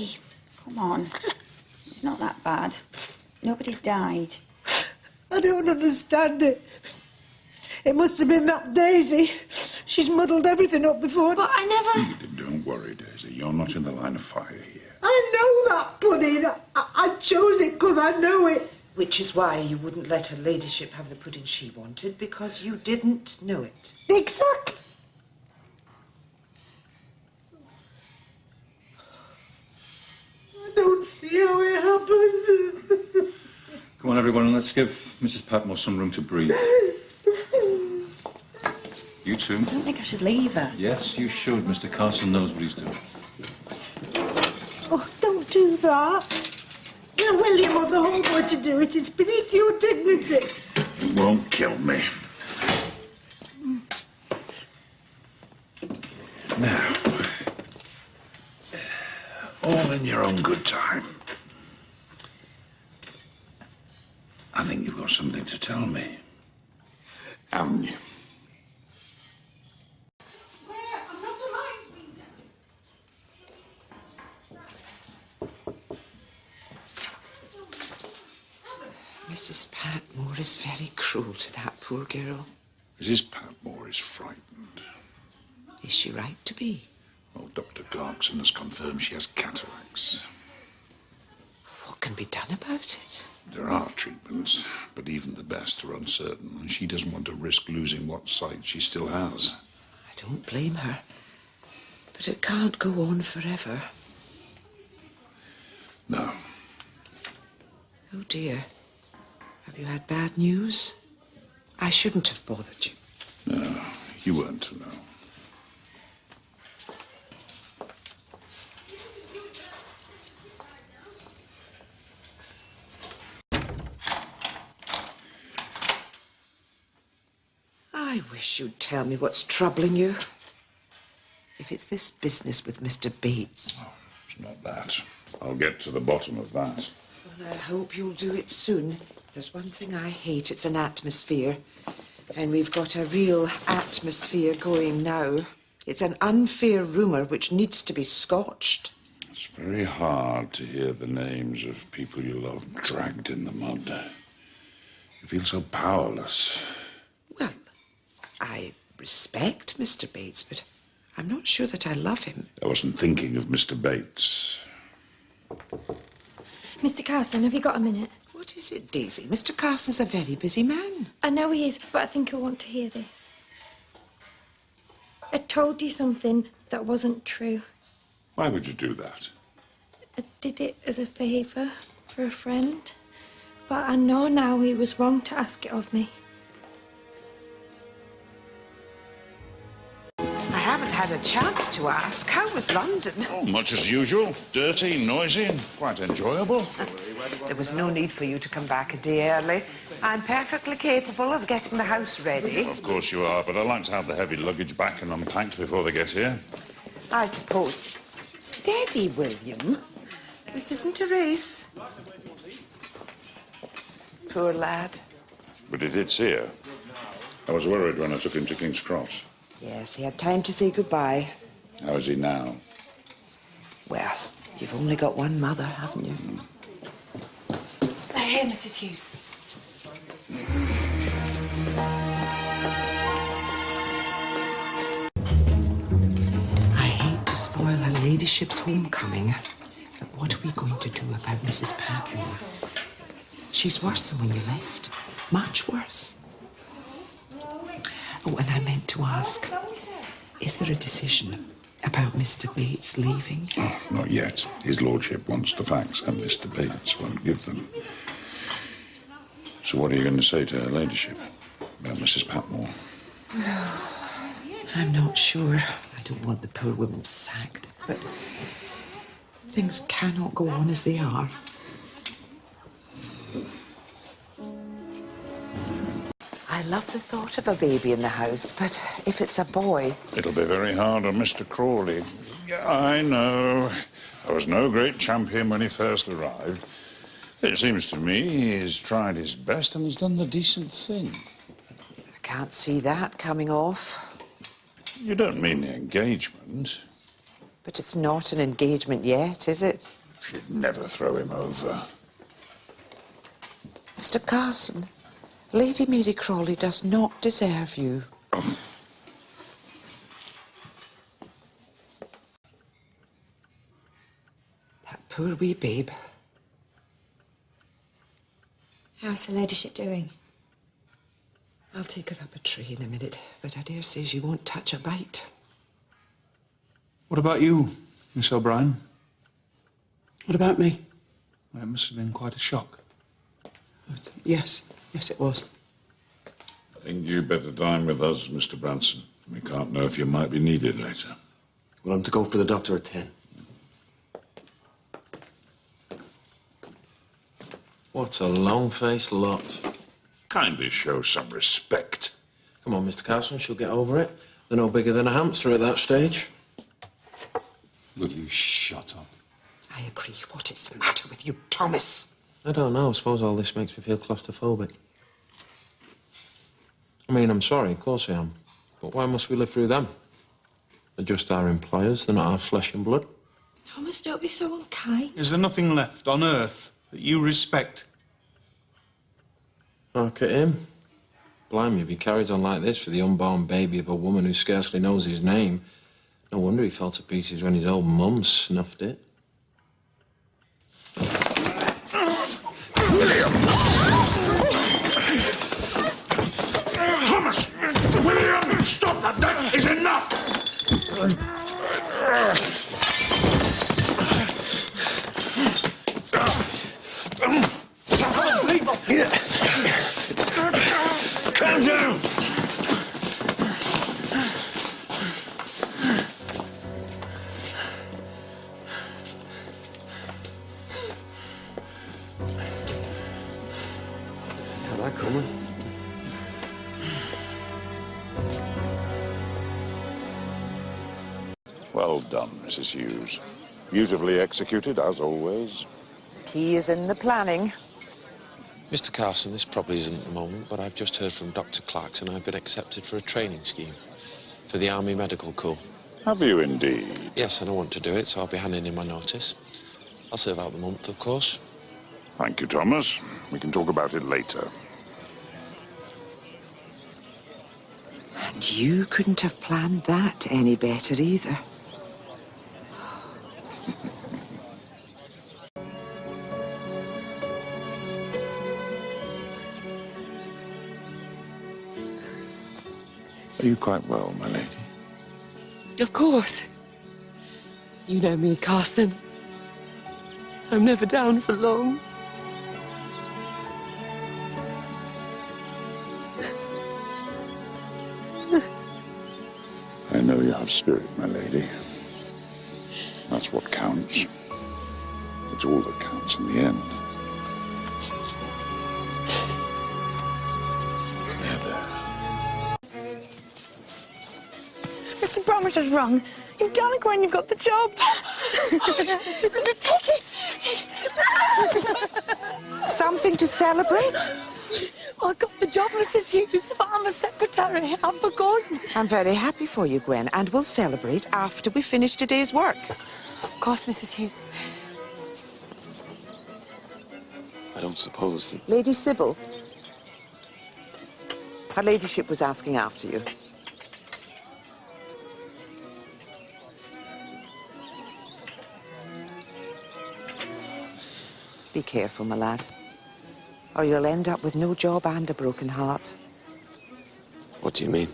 Hey, come on. It's not that bad. Nobody's died. I don't understand it. It must have been that Daisy. She's muddled everything up before. But I never... Don't worry, Daisy. You're not in the line of fire here. I know that pudding. I chose it because I know it. Which is why you wouldn't let her ladyship have the pudding she wanted, because you didn't know it. Exactly. I don't see how it happened. Come on, everyone, and let's give Mrs. Patmore some room to breathe. You too. I don't think I should leave her. Yes, you should. Mr. Carson knows what he's doing. Oh, don't do that. Tell William or the homeboy to do it. It's beneath your dignity. It won't kill me. Now, all in your own good time. I think you've got something to tell me. Haven't you? Mrs. Patmore is very cruel to that poor girl. Mrs. Patmore is frightened. Is she right to be? Well, Dr. Clarkson has confirmed she has cataracts. What can be done about it? There are treatments, but even the best are uncertain, and she doesn't want to risk losing what sight she still has. I don't blame her. But it can't go on forever. No. Oh, dear. Have you had bad news? I shouldn't have bothered you. No, you weren't to know. I wish you'd tell me what's troubling you. If it's this business with Mr. Bates. Oh, it's not that. I'll get to the bottom of that. Well, I hope you'll do it soon. There's one thing I hate, it's an atmosphere. And we've got a real atmosphere going now. It's an unfair rumour which needs to be scotched. It's very hard to hear the names of people you love dragged in the mud. You feel so powerless. Well, I respect Mr. Bates, but I'm not sure that I love him. I wasn't thinking of Mr. Bates. Mr. Carson, have you got a minute? What is it, Daisy? Mr. Carson's a very busy man. I know he is, but I think he'll want to hear this. I told you something that wasn't true. Why would you do that? I did it as a favour for a friend, but I know now he was wrong to ask it of me. I haven't had a chance to ask. How was London? Oh, much as usual. Dirty, noisy, and quite enjoyable. There was no need for you to come back a day early. I'm perfectly capable of getting the house ready. Of course you are, but I like to have the heavy luggage back and unpacked before they get here. I suppose. Steady, William. This isn't a race. Poor lad. But he did see her. I was worried when I took him to King's Cross. Yes, he had time to say goodbye. How is he now? Well, you've only got one mother, haven't you? Here, Mrs. Hughes. I hate to spoil her ladyship's homecoming, but what are we going to do about Mrs. Patmore? She's worse than when you left. Much worse. Oh, and I meant to ask, is there a decision about Mr. Bates leaving? Oh, not yet. His lordship wants the facts, and Mr. Bates won't give them. So what are you going to say to her ladyship about Mrs. Patmore? I'm not sure. I don't want the poor woman sacked, but things cannot go on as they are. I love the thought of a baby in the house, but if it's a boy... It'll be very hard on Mr. Crawley. Yeah, I know. I was no great champion when he first arrived. It seems to me he's tried his best and has done the decent thing. I can't see that coming off. You don't mean the engagement? But it's not an engagement yet, is it? She'd never throw him over. Mr. Carson, Lady Mary Crawley does not deserve you. That poor wee babe. How's her ladyship doing? I'll take her up a tray in a minute, but I dare say she won't touch a bite. What about you, Miss O'Brien? What about me? Well, it must have been quite a shock. Yes, it was. I think you'd better dine with us, Mr. Branson. We can't know if you might be needed later. Well, I'm to go for the doctor at 10. What a long-faced lot. Kindly show some respect. Come on, Mr. Carson, she'll get over it. They're no bigger than a hamster at that stage. Will you shut up? I agree. What is the matter with you, Thomas? I don't know. I suppose all this makes me feel claustrophobic. I mean, I'm sorry, of course I am. But why must we live through them? They're just our employers. They're not our flesh and blood. Thomas, don't be so unkind. Is there nothing left on earth that you respect? Look at him. Blimey, if he carried on like this for the unborn baby of a woman who scarcely knows his name, no wonder he fell to pieces when his old mum snuffed it. William! Thomas! William! Stop that! That is enough! Calm down! Had that coming. Well done, Mrs. Hughes. Beautifully executed, as always. Key is in the planning. Mr. Carson, this probably isn't the moment, but I've just heard from Dr. Clarkson I've been accepted for a training scheme for the Army Medical Corps. Have you indeed? Yes, I don't want to do it, so I'll be handing in my notice. I'll serve out the month, of course. Thank you, Thomas. We can talk about it later. And you couldn't have planned that any better either. Are you quite well, my lady? Of course. You know me, Carson. I'm never down for long. I know you have spirit, my lady. That's what counts. It's all that counts in the end. Mr. Bromwich is wrong. You've done it, Gwen. You've got the job. Take it. Something to celebrate? I got the job, Mrs. Hughes. I'm a secretary. I'm forgotten. I'm very happy for you, Gwen, and we'll celebrate after we finish today's work. Of course, Mrs. Hughes. I don't suppose... Lady Sybil, her ladyship was asking after you. Be careful, my lad, or you'll end up with no job and a broken heart. What do you mean?